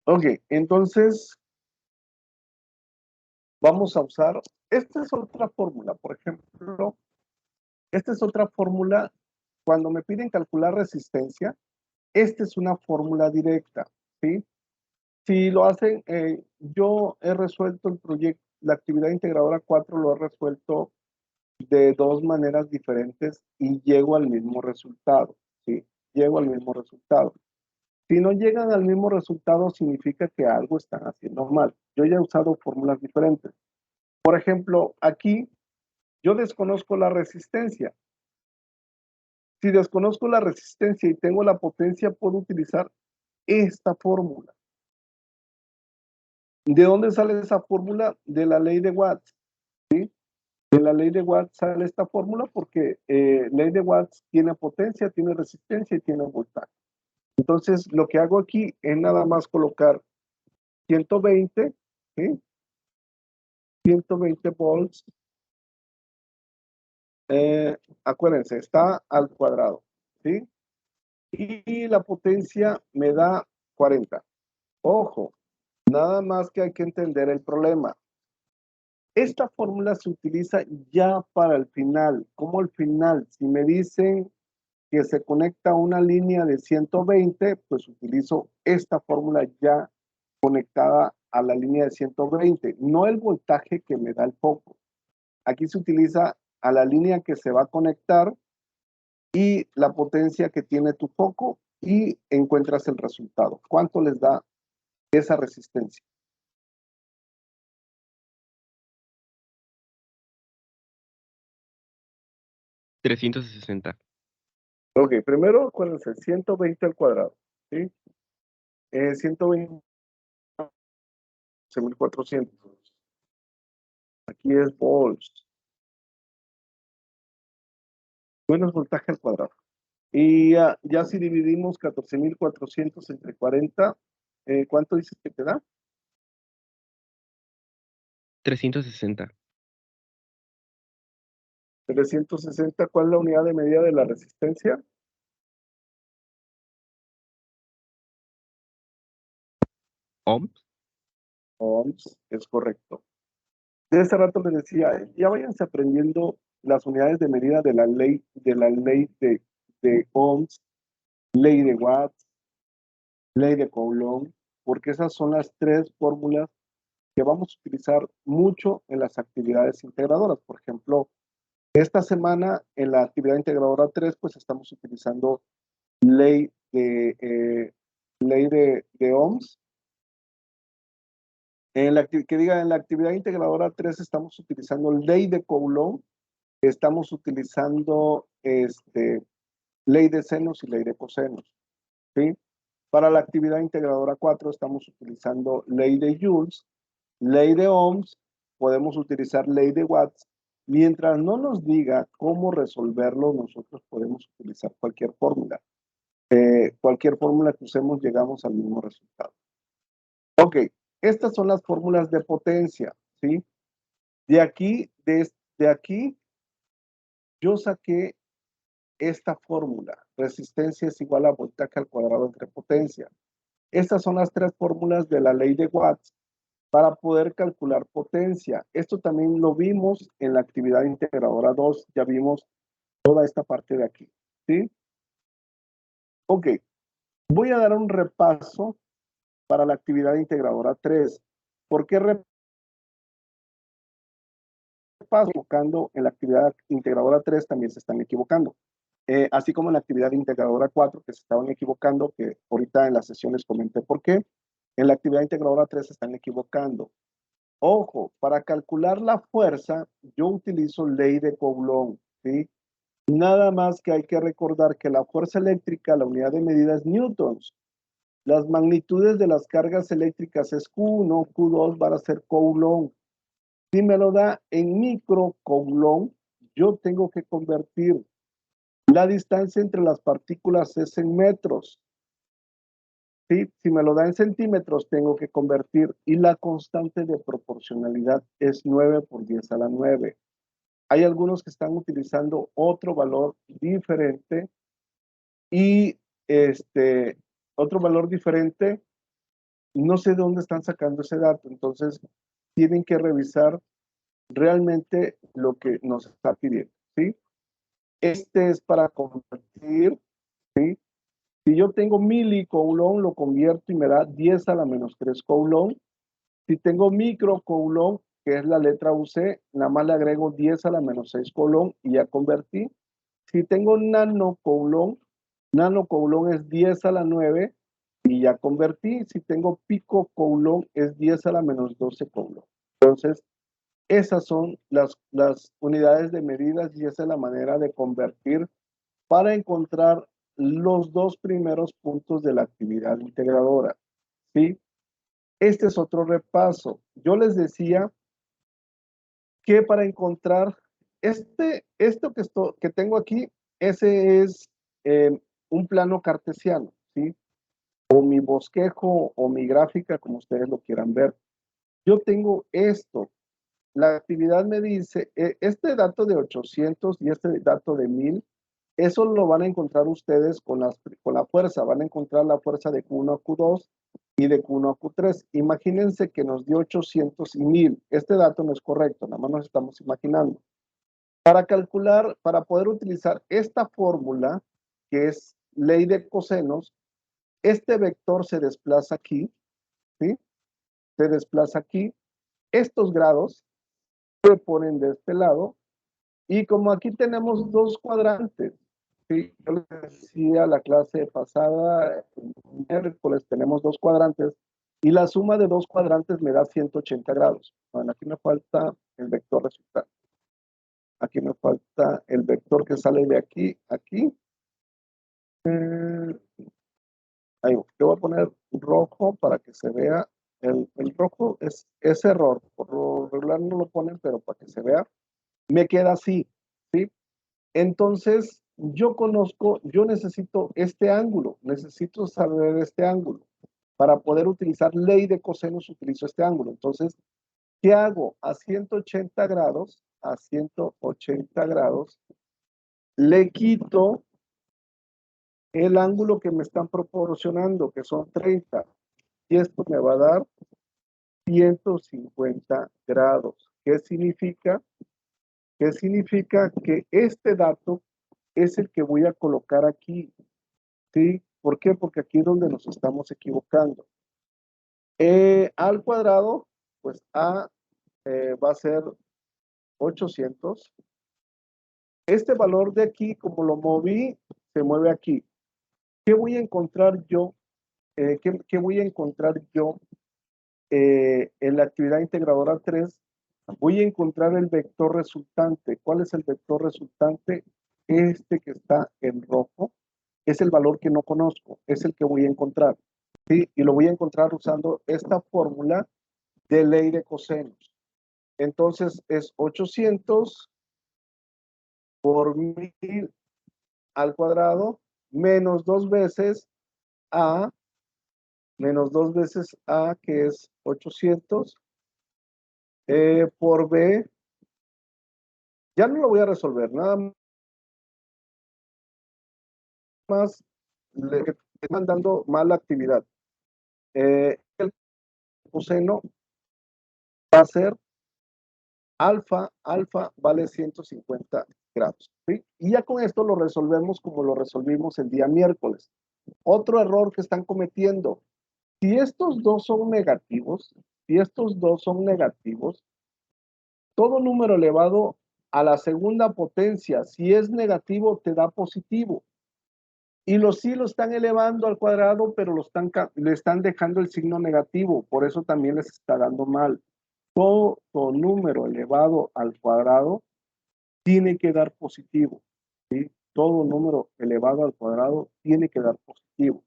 ok, entonces vamos a usar, esta es otra fórmula, por ejemplo, esta es otra fórmula, cuando me piden calcular resistencia, esta es una fórmula directa, ¿sí? Si lo hacen, yo he resuelto el proyecto, la actividad integradora 4 lo he resuelto de dos maneras diferentes y llego al mismo resultado, ¿sí? Llego al mismo resultado. Si no llegan al mismo resultado, significa que algo están haciendo mal. Yo ya he usado fórmulas diferentes. Por ejemplo, aquí yo desconozco la resistencia. Si desconozco la resistencia y tengo la potencia, puedo utilizar esta fórmula. ¿De dónde sale esa fórmula? De la ley de Watts. ¿Sí? De la ley de Watts sale esta fórmula porque ley de Watts tiene potencia, tiene resistencia y tiene voltaje. Entonces, lo que hago aquí es nada más colocar 120, ¿sí? 120 volts. Acuérdense, está al cuadrado, ¿sí? Y la potencia me da 40. Ojo, nada más que hay que entender el problema. Esta fórmula se utiliza ya para el final. ¿Cómo el final? Si me dicen que se conecta a una línea de 120, pues utilizo esta fórmula ya conectada a la línea de 120, no el voltaje que me da el foco. Aquí se utiliza a la línea que se va a conectar y la potencia que tiene tu foco y encuentras el resultado. ¿Cuánto les da esa resistencia?
$360.
Ok, primero acuérdense, 120 al cuadrado, ¿sí? 120, 1400. Aquí es volts. Menos voltaje al cuadrado. Y ya si dividimos 14.400 entre 40, ¿cuánto dices que te da?
360.
360. ¿Cuál es la unidad de medida de la resistencia?
Ohms.
Ohms, es correcto. De ese rato les decía, ya váyanse aprendiendo las unidades de medida de la ley de Ohms, ley de Watts, ley de Coulomb, porque esas son las tres fórmulas que vamos a utilizar mucho en las actividades integradoras. Por ejemplo, esta semana en la actividad integradora 3, pues estamos utilizando ley de Ohms. En la actividad integradora 3 estamos utilizando ley de Coulomb, estamos utilizando ley de senos y ley de cosenos, ¿sí? Para la actividad integradora 4 estamos utilizando ley de Joules, ley de Ohms, podemos utilizar ley de Watts. Mientras no nos diga cómo resolverlo, nosotros podemos utilizar cualquier fórmula. Cualquier fórmula que usemos, llegamos al mismo resultado. Ok, estas son las fórmulas de potencia, ¿sí? De aquí, yo saqué esta fórmula. Resistencia es igual a voltaje al cuadrado entre potencia. Estas son las tres fórmulas de la ley de Watts para poder calcular potencia. Esto también lo vimos en la actividad integradora 2. Ya vimos toda esta parte de aquí, ¿sí? Ok, voy a dar un repaso para la actividad integradora 3. ¿Por qué repaso? Equivocando en la actividad integradora 3 también se están equivocando. Así como en la actividad integradora 4 que se estaban equivocando, que ahorita en la sesión les comenté por qué. En la actividad integradora 3 se están equivocando. Ojo, para calcular la fuerza, yo utilizo ley de Coulomb, ¿sí? Nada más que hay que recordar que la fuerza eléctrica, la unidad de medida es newtons. Las magnitudes de las cargas eléctricas es Q1, Q2 van a ser Coulomb. Si me lo da en micro Coulomb, yo tengo que convertir la distancia entre las partículas es en metros. ¿Sí? Si me lo da en centímetros, tengo que convertir. Y la constante de proporcionalidad es 9 por 10 a la 9. Hay algunos que están utilizando otro valor diferente. Y otro valor diferente, no sé de dónde están sacando ese dato. Entonces, tienen que revisar realmente lo que nos está pidiendo, ¿sí? Este es para convertir, ¿sí? Si yo tengo milicoulomb, lo convierto y me da 10 a la menos 3 coulomb. Si tengo microcoulomb, que es la letra UC, nada más le agrego 10 a la menos 6 coulomb y ya convertí. Si tengo nanocoulomb es 10 a la 9 y ya convertí. Si tengo picocoulomb es 10 a la menos 12 coulomb. Entonces, esas son las unidades de medidas y esa es la manera de convertir para encontrar los dos primeros puntos de la actividad integradora, ¿sí? Este es otro repaso. Yo les decía que para encontrar esto que tengo aquí, ese es un plano cartesiano, ¿sí? O mi bosquejo o mi gráfica, como ustedes lo quieran ver. Yo tengo esto. La actividad me dice, este dato de 800 y este dato de 1000, eso lo van a encontrar ustedes con la fuerza. Van a encontrar la fuerza de Q1 a Q2 y de Q1 a Q3. Imagínense que nos dio 800 y 1000. Este dato no es correcto, nada más nos estamos imaginando. Para calcular, para poder utilizar esta fórmula, que es ley de cosenos, este vector se desplaza aquí, ¿sí? Se desplaza aquí. Estos grados se ponen de este lado. Y como aquí tenemos dos cuadrantes, ¿sí? Yo les decía la clase pasada, el miércoles tenemos dos cuadrantes, y la suma de dos cuadrantes me da 180 grados. Bueno, aquí me falta el vector resultante. Aquí me falta el vector que sale de aquí a aquí. Ahí, yo voy a poner rojo para que se vea. El rojo es error. Por lo regular no lo ponen, pero para que se vea. Me queda así, ¿sí? Entonces, yo necesito este ángulo. Necesito saber este ángulo. Para poder utilizar ley de cosenos, utilizo este ángulo. Entonces, ¿qué hago? A 180 grados, le quito el ángulo que me están proporcionando, que son 30, y esto me va a dar 150 grados. ¿Qué significa? ¿Qué significa? Que este dato es el que voy a colocar aquí, ¿sí? ¿Por qué? Porque aquí es donde nos estamos equivocando. Al cuadrado, pues A va a ser 800. Este valor de aquí, como lo moví, se mueve aquí. ¿Qué voy a encontrar yo? ¿Qué voy a encontrar yo en la actividad integradora 3? Voy a encontrar el vector resultante. ¿Cuál es el vector resultante? Este que está en rojo es el valor que no conozco, es el que voy a encontrar, ¿sí? Y lo voy a encontrar usando esta fórmula de ley de cosenos. Entonces es 800 por 1000 al cuadrado menos dos veces A, que es 800, por B. Ya no lo voy a resolver, nada más le están dando mala actividad. El coseno va a ser alfa vale 150 grados, ¿sí? Y ya con esto lo resolvemos como lo resolvimos el día miércoles. Otro error que están cometiendo, si estos dos son negativos, todo número elevado a la segunda potencia, si es negativo, te da positivo. Y los sí lo están elevando al cuadrado, pero le están dejando el signo negativo, por eso también les está dando mal. Todo número elevado al cuadrado tiene que dar positivo, ¿sí? Todo número elevado al cuadrado tiene que dar positivo.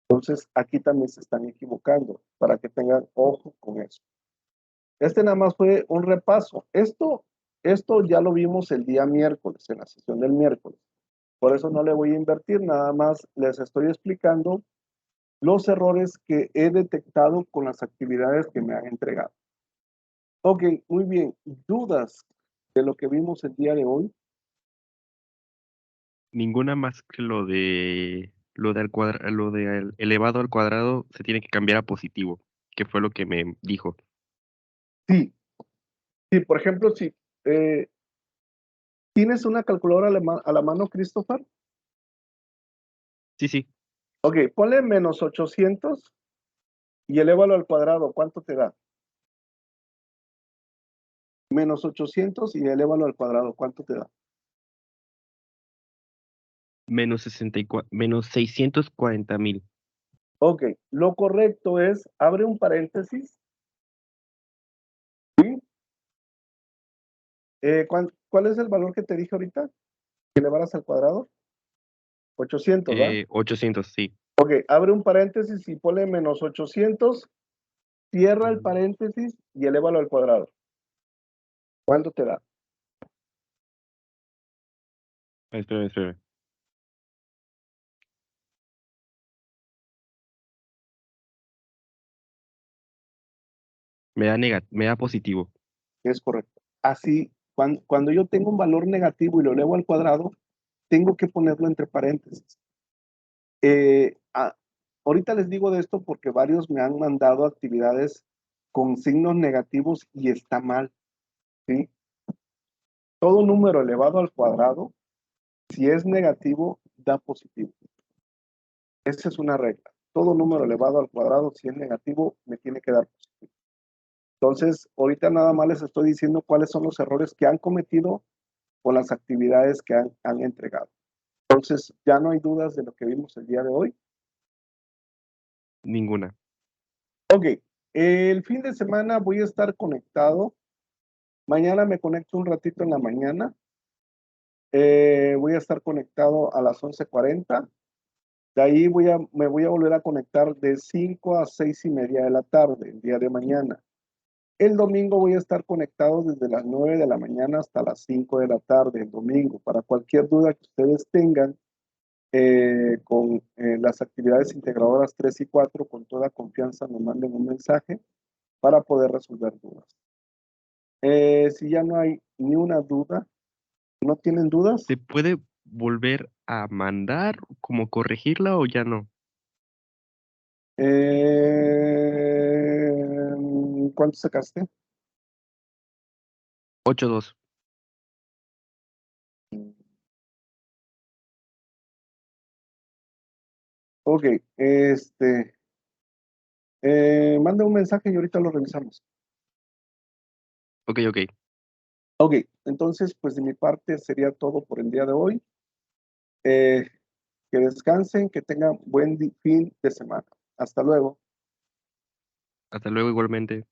Entonces, aquí también se están equivocando, para que tengan ojo con eso. Este nada más fue un repaso. Esto ya lo vimos el día miércoles, en la sesión del miércoles. Por eso no le voy a invertir, nada más les estoy explicando los errores que he detectado con las actividades que me han entregado. Ok, muy bien. ¿Dudas de lo que vimos el día de hoy?
Ninguna más que lo de elevado al cuadrado se tiene que cambiar a positivo, que fue lo que me dijo.
Sí. Sí, por ejemplo, si tienes una calculadora a la mano, Christopher.
Sí, sí,
Ok, ponle menos 800 y elévalo al cuadrado. ¿Cuánto te da? Menos 800 y elévalo al cuadrado. ¿Cuánto te da?
menos 640,000.
Ok, lo correcto es, abre un paréntesis. ¿Sí? ¿Cuál es el valor que te dije ahorita? Que elevaras al cuadrado. 800, ¿verdad?
800, sí.
Ok, abre un paréntesis y ponle menos 800, cierra el paréntesis y elévalo al cuadrado. ¿Cuánto te da?
Espera. Me da positivo.
Es correcto. Así, cuando yo tengo un valor negativo y lo elevo al cuadrado, tengo que ponerlo entre paréntesis. Ahorita les digo de esto porque varios me han mandado actividades con signos negativos y está mal, ¿sí? Todo número elevado al cuadrado, si es negativo, da positivo. Esa es una regla. Todo número elevado al cuadrado, si es negativo, me tiene que dar positivo. Entonces, ahorita nada más les estoy diciendo cuáles son los errores que han cometido con las actividades que han entregado. Entonces, ya no hay dudas de lo que vimos el día de hoy.
Ninguna.
Ok, el fin de semana voy a estar conectado. Mañana me conecto un ratito en la mañana. Voy a estar conectado a las 11:40. De ahí me voy a volver a conectar de 5 a 6:30 de la tarde, el día de mañana. El domingo voy a estar conectado desde las 9 de la mañana hasta las 5 de la tarde, el domingo. Para cualquier duda que ustedes tengan con las actividades integradoras 3 y 4, con toda confianza me manden un mensaje para poder resolver dudas. Si ya no hay ni una duda, ¿no tienen dudas?
¿Se puede volver a mandar, como corregirla o ya no?
¿Cuánto sacaste?
8-2.
Ok, manda un mensaje y ahorita lo revisamos.
Ok, ok.
Ok, entonces, pues de mi parte sería todo por el día de hoy. Que descansen, que tengan buen fin de semana. Hasta luego.
Hasta luego igualmente.